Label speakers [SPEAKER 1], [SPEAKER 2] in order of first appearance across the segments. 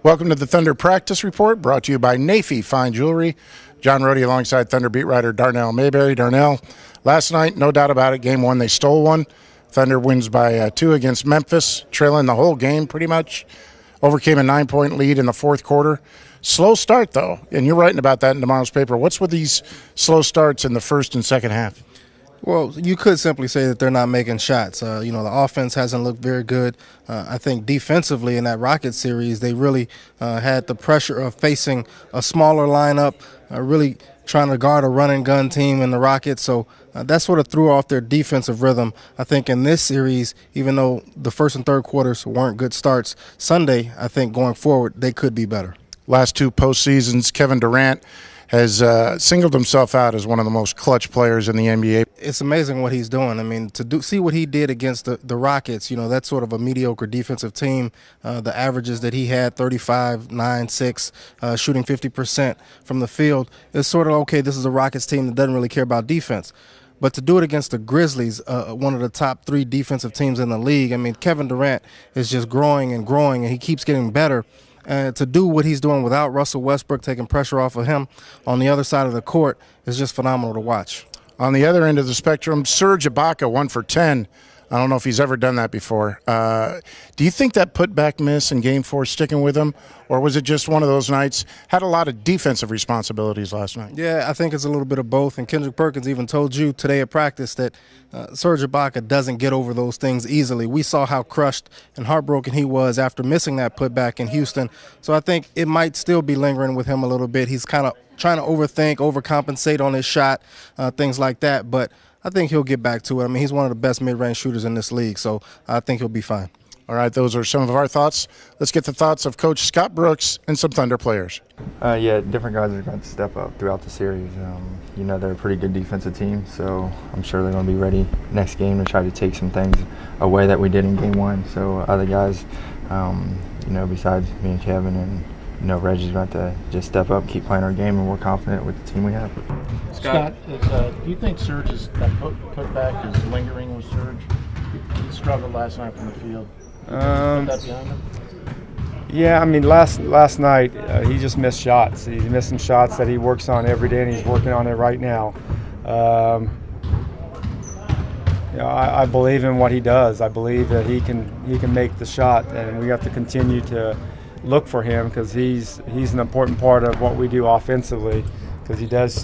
[SPEAKER 1] Welcome to the Thunder Practice Report, brought to you by Nafy Fine Jewelry. John Rohde alongside Thunder beat writer Darnell Mayberry. Darnell, last night, no doubt about it, game one, they stole one. Thunder wins by 2 against Memphis, trailing the whole game pretty much. Overcame a 9-point lead in the fourth quarter. Slow start, though, and you're writing about that in tomorrow's paper. What's with these slow starts in the first and second half?
[SPEAKER 2] Well, you could simply say that they're not making shots. The offense hasn't looked very good. I think defensively in that Rockets series, they really had the pressure of facing a smaller lineup, really trying to guard a run-and-gun team in the Rockets. So that sort of threw off their defensive rhythm. I think in this series, even though the first and third quarters weren't good starts, Sunday, I think going forward, they could be better.
[SPEAKER 1] Last two postseasons, Kevin Durant has singled himself out as one of the most clutch players in the NBA.
[SPEAKER 2] It's amazing what he's doing. I mean, see what he did against the Rockets, that's sort of a mediocre defensive team. The averages that he had, 35, 9, 6, shooting 50% from the field, it's sort of, okay, this is a Rockets team that doesn't really care about defense. But to do it against the Grizzlies, one of the top 3 defensive teams in the league, I mean, Kevin Durant is just growing, and he keeps getting better. To do what he's doing without Russell Westbrook taking pressure off of him on the other side of the court is just phenomenal to watch.
[SPEAKER 1] On the other end of the spectrum, Serge Ibaka, 1 for 10. I don't know if he's ever done that before. Do you think that putback miss in Game 4 sticking with him, or was it just one of those nights? Had a lot of defensive responsibilities last night.
[SPEAKER 2] Yeah, I think it's a little bit of both. And Kendrick Perkins even told you today at practice that Serge Ibaka doesn't get over those things easily. We saw how crushed and heartbroken he was after missing that putback in Houston. So I think it might still be lingering with him a little bit. He's kind of trying to overthink, overcompensate on his shot, things like that. But I think he'll get back to it. I mean, he's one of the best mid-range shooters in this league, so I think he'll be fine.
[SPEAKER 1] All right, those are some of our thoughts. Let's get the thoughts of Coach Scott Brooks and some Thunder players.
[SPEAKER 3] Yeah, different guys are going to step up throughout the series. They're a pretty good defensive team, so I'm sure they're going to be ready next game to try to take some things away that we did in Game 1. So other guys, besides me and Kevin and Reggie's going to just step up, keep playing our game, and we're confident with the team we have.
[SPEAKER 1] Scott, do you think Serge's putback is lingering with Serge? He struggled last night from the field. Put that behind him?
[SPEAKER 4] Yeah, I mean, last night he just missed shots. He's missing shots that he works on every day, and he's working on it right now. I believe in what he does. I believe that he can make the shot, and we have to continue to look for him because he's an important part of what we do offensively, because he does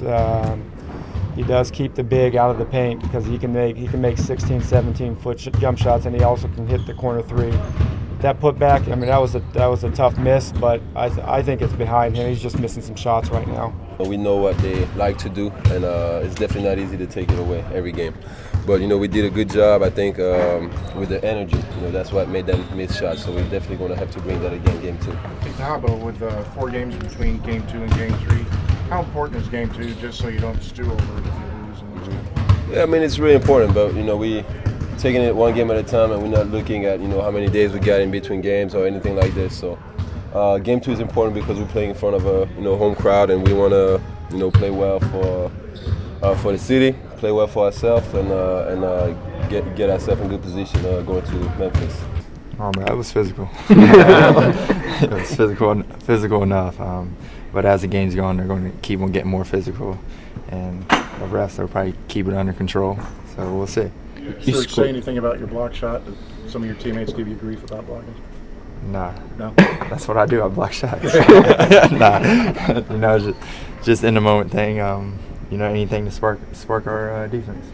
[SPEAKER 4] keep the big out of the paint, because he can make 16, 17 foot jump shots, and he also can hit the corner 3. That putback, I mean, that was a tough miss, but I think it's behind him. He's just missing some shots right now.
[SPEAKER 5] We know what they like to do, and it's definitely not easy to take it away every game. But we did a good job, I think, with the energy. That's what made them miss shots. So we're definitely going to have to bring that again, Game 2.
[SPEAKER 1] How about with 4 games between Game 2 and Game 3? How important is Game 2, just so you don't stew over it if you lose?
[SPEAKER 5] Yeah, I mean, it's really important, but we taking it one game at a time, and we're not looking at how many days we got in between games or anything like this. So Game 2 is important because we're playing in front of a home crowd, and we want to play well for the city, play well for ourselves, and get ourselves in good position going to Memphis.
[SPEAKER 3] Oh man, that was physical. It was physical enough. But as the game's going, they're going to keep on getting more physical, and the refs will probably keep it under control. So we'll see.
[SPEAKER 1] Serge, say anything about your block shot? Did some of your teammates give you grief about blocking?
[SPEAKER 3] Nah.
[SPEAKER 1] No?
[SPEAKER 3] That's what I do. I block shots. Nah. Just in the moment thing. Anything to spark our defense.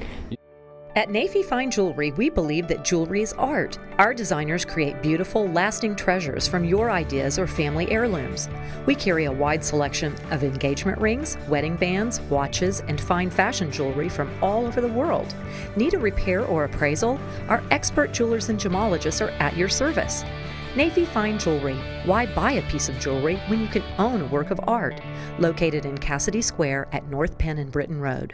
[SPEAKER 6] At Nafy Fine Jewelry, we believe that jewelry is art. Our designers create beautiful, lasting treasures from your ideas or family heirlooms. We carry a wide selection of engagement rings, wedding bands, watches, and fine fashion jewelry from all over the world. Need a repair or appraisal? Our expert jewelers and gemologists are at your service. Nafy Fine Jewelry. Why buy a piece of jewelry when you can own a work of art? Located in Cassidy Square at North Penn and Britton Road.